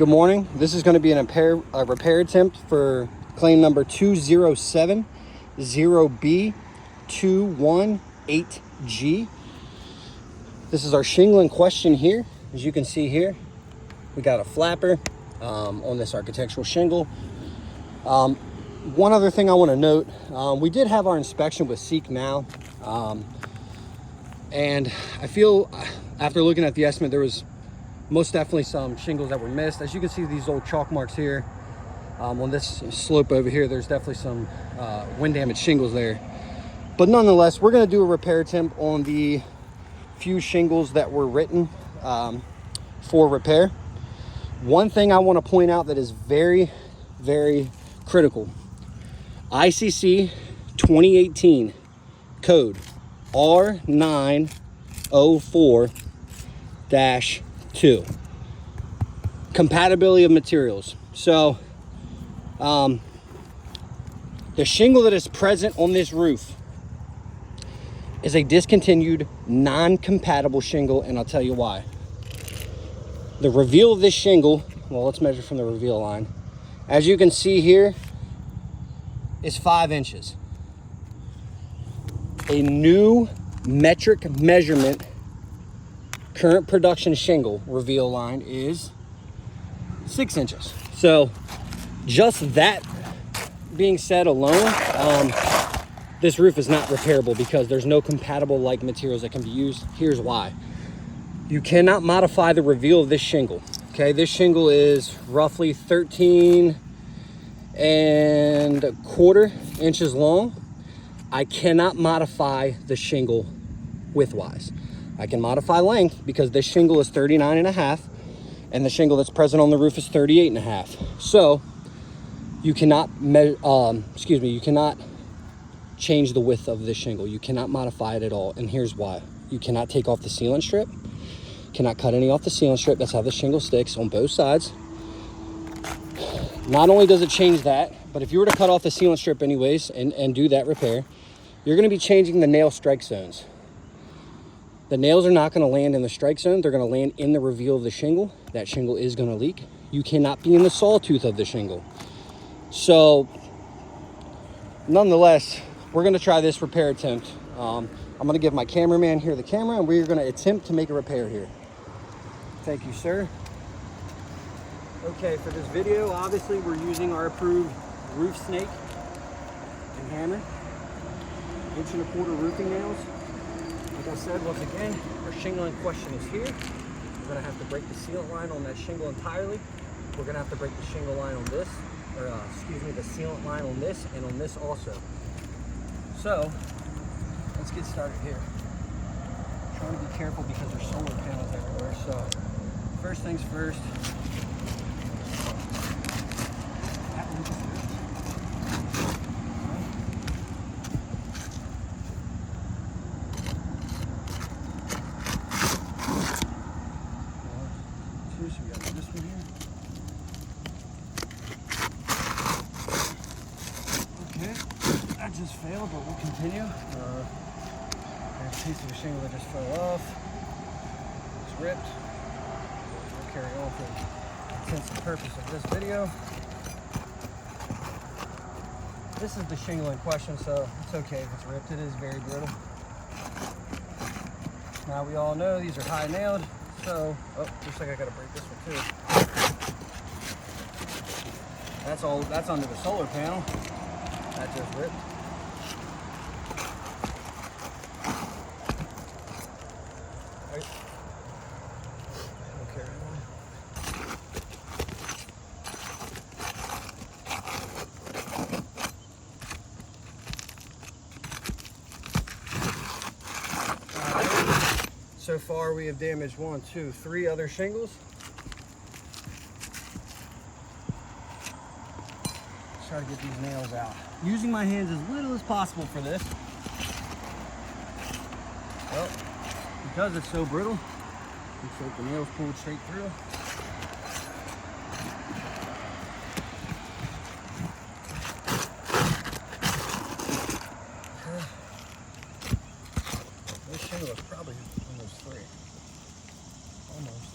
Good morning. This is going to be a repair attempt for claim number 2070B218G. This is our shingle in question here. As you can see here, we got a flapper on this architectural shingle. One other thing I want to note, we did have our inspection with Seek Now, and I feel after looking at the estimate, there was most definitely some shingles that were missed. As you can see, these old chalk marks here on this slope over here, there's definitely some wind damaged shingles there. But nonetheless, we're going to do a repair attempt on the few shingles that were written for repair. One thing I want to point out that is very, very critical: ICC 2018 code R904-2, compatibility of materials. So the shingle that is present on this roof is a discontinued, non-compatible shingle, and I'll tell you why. The reveal of this shingle, well, let's measure from the reveal line. As you can see here, is 5 inches. A new metric measurement current production shingle reveal line is 6 inches. So just that being said alone, this roof is not repairable because there's no compatible like materials that can be used. Here's why. You cannot modify the reveal of this shingle. Okay, this shingle is roughly 13.25 inches long. I cannot modify the shingle widthwise. I can modify length because this shingle is 39.5 and the shingle that's present on the roof is 38.5. So you cannot you cannot change the width of this shingle. You cannot modify it at all. And here's why. You cannot take off the sealant strip, cannot cut any off the sealant strip. That's how the shingle sticks on both sides. Not only does it change that, but if you were to cut off the sealant strip anyways and do that repair, you're going to be changing the nail strike zones. The nails are not going to land in the strike zone. They're going to land in the reveal of the shingle. That shingle is going to leak. You cannot be in the sawtooth of the shingle. So nonetheless, we're going to try this repair attempt. I'm going to give my cameraman here the camera, and we're going to attempt to make a repair here. Thank you, sir. Okay, for this video, obviously we're using our approved roof snake and hammer, 1 1/4 roofing nails. Like I said, once again, our shingle in question is here. We're going to have to break the sealant line on that shingle entirely. We're going to have to break the shingle line on this, or the sealant line on this and on this also. So let's get started here. Trying to be careful because there's solar panels everywhere. So first things first. That just failed, but we'll continue. There's a piece of the shingle that just fell off. It's ripped. We'll carry on for the intents and purpose of this video. This is the shingle in question, so it's okay if it's ripped. It is very brittle. Now we all know these are high nailed, so looks like I gotta break this one too. That's under the solar panel. That just ripped. Right. Okay. So far we have damaged 1, 2, 3 other shingles. Try to get these nails out. Using my hands as little as possible for this. Well, because it's so brittle, looks like the nails pulled straight through. This shingle is probably almost free. Almost.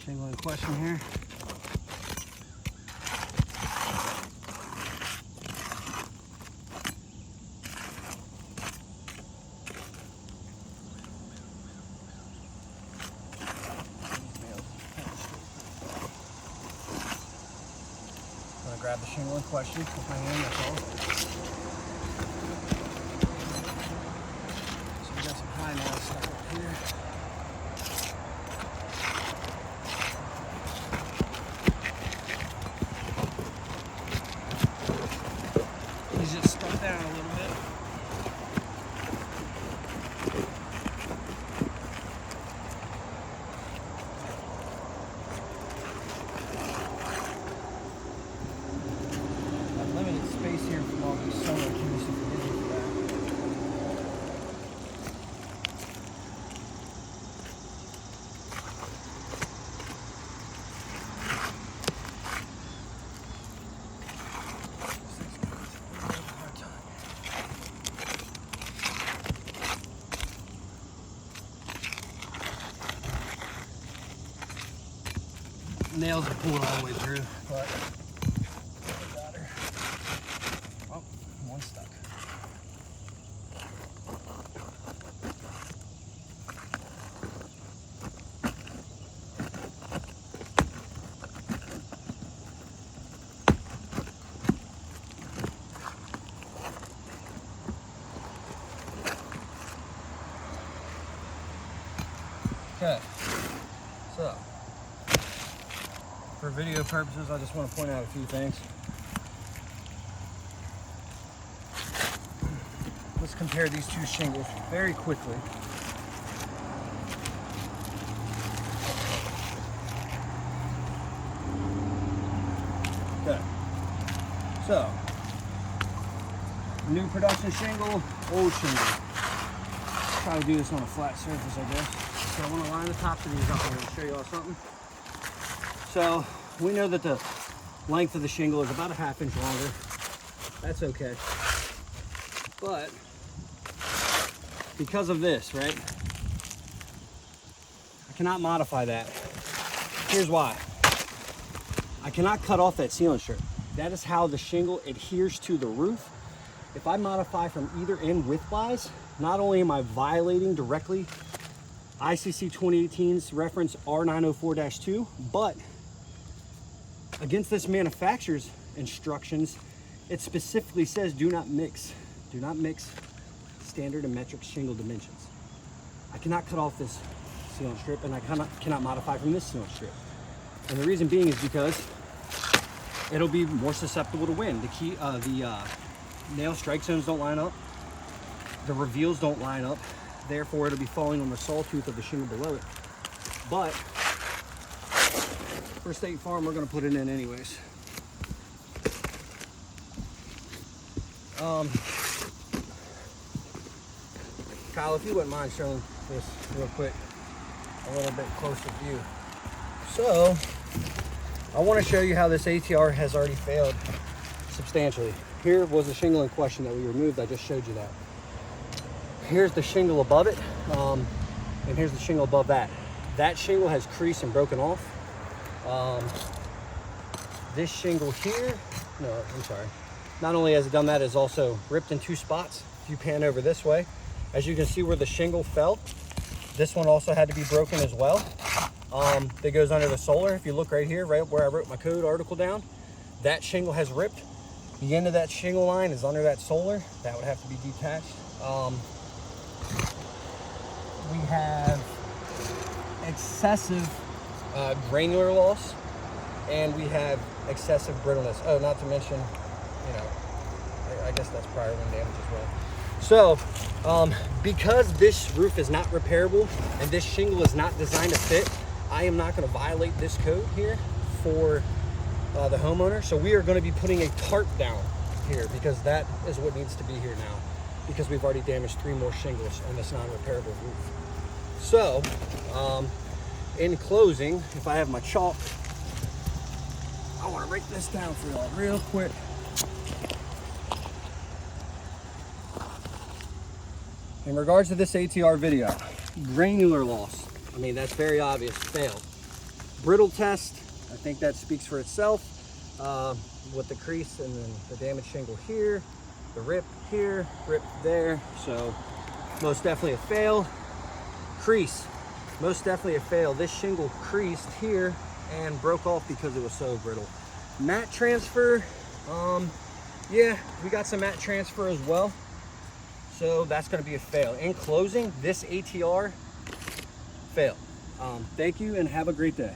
Shingle in question here. I'm gonna grab the shingle in question with my hand, that's all. So we got some high nail stuff up here. He's just stuck down a little bit. Got limited space here from all these solar cues, so forgive me for that. Nails are pulling all the way through, but got her. Oh, one stuck. Okay, so for video purposes, I just want to point out a few things. Let's compare these two shingles very quickly. Okay, so new production shingle, old shingle. Try to do this on a flat surface, I guess. So I want to line the tops of these up here and show you all something. So we know that the length of the shingle is about a ½ inch longer. That's okay. But because of this, right? I cannot modify that. Here's why. I cannot cut off that sealant strip. That is how the shingle adheres to the roof. If I modify from either end widthwise, not only am I violating directly ICC 2018's reference R904-2, but against this manufacturer's instructions, it specifically says do not mix standard and metric shingle dimensions. I cannot cut off this sealant strip, and I cannot modify from this sealant strip. And the reason being is because it'll be more susceptible to wind. The nail strike zones don't line up, the reveals don't line up, therefore it'll be falling on the sawtooth of the shingle below it. But for State Farm, we're going to put it in anyways. Kyle, if you wouldn't mind showing this real quick, a little bit closer view. So I want to show you how this ATR has already failed substantially. Here was the shingle in question that we removed. I just showed you that. Here's the shingle above it, and here's the shingle above that. That shingle has creased and broken off. This shingle here, no, I'm sorry. Not only has it done that, it's also ripped in 2 spots. If you pan over this way, as you can see where the shingle fell, this one also had to be broken as well. That goes under the solar. If you look right here, right where I wrote my code article down, that shingle has ripped. The end of that shingle line is under that solar. That would have to be detached. We have excessive granular loss, and we have excessive brittleness. Oh, not to mention, you know, I guess that's prior wind damage as well. So, because this roof is not repairable and this shingle is not designed to fit, I am not going to violate this code here for the homeowner. So we are going to be putting a tarp down here, because that is what needs to be here now, because we've already damaged 3 more shingles on this non-repairable roof. So, in closing, if I have my chalk, I want to break this down for y'all real quick. In regards to this ATR video, granular loss, I mean, that's very obvious, failed. Brittle test, I think that speaks for itself. With the crease and then the damaged shingle here, the rip here, rip there. So most definitely a fail. Crease, most definitely a fail. This shingle creased here and broke off because it was so brittle. Mat transfer, yeah, we got some mat transfer as well. So that's gonna be a fail. In closing, this ATR, fail. Thank you and have a great day.